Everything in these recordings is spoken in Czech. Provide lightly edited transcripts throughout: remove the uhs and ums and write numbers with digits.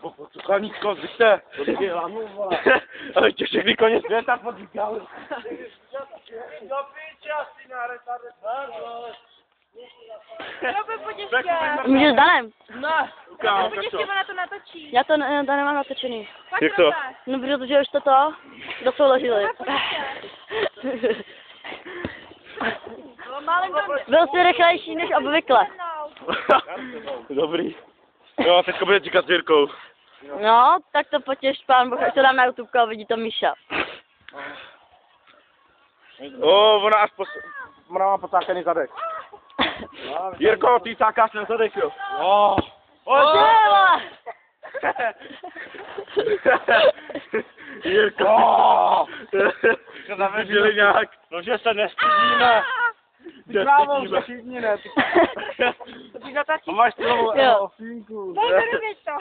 Pocuchaný skos, víte? Ale tě všechny koně světa podříkali. Do piče asi na retarde. Můžeš s Danem? Ne. Podívej, ona to natočí. Já to nemám natočený. Jak to? No protože už to dosouložili. Byl jsi rychlejší než obvykle. Dobrý. Jo, teďko bude říkat s Jirkou. No, tak to potěš, pán Boh, až to dám na YouTube a vidí to Míša. Ona má pocákaný zadek. Jirko, ty cákáš na zadek, jo? Jo. Jirko! Zavěřili nějak. No, že se nestydíme. Krávo, už všichni ne. Ty zatačíš. A máš celou ofínku. Nevěď to.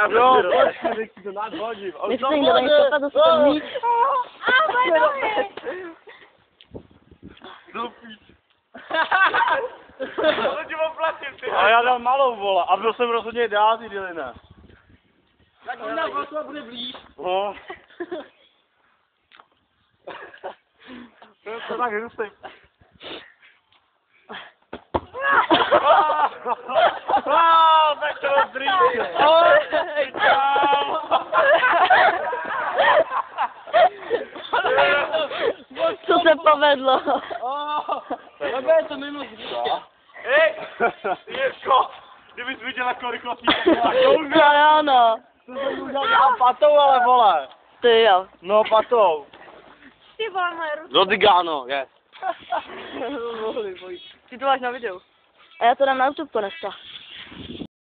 Jo, počkej, to nás hodím. Nechci jim do něj kopat, zase to mít. Moje nohy. A já dám malou, vole, a byl jsem rozhodně dál, ty Dylina. Tak jiná vlastně bude blíž. No. To tak hrustej. Tak to dobrý. Co se povedlo? Dobře, je to mimo zvíště. Hej, Jirko, kdybys viděl, jako rychlostí No, no. to jsem udělal já patou, ale vole. Ty jo. No, patou. Ty vole, moje ruce. Rodigano, yes. Ty to máš na videu. A já to dám na YouTube dneska.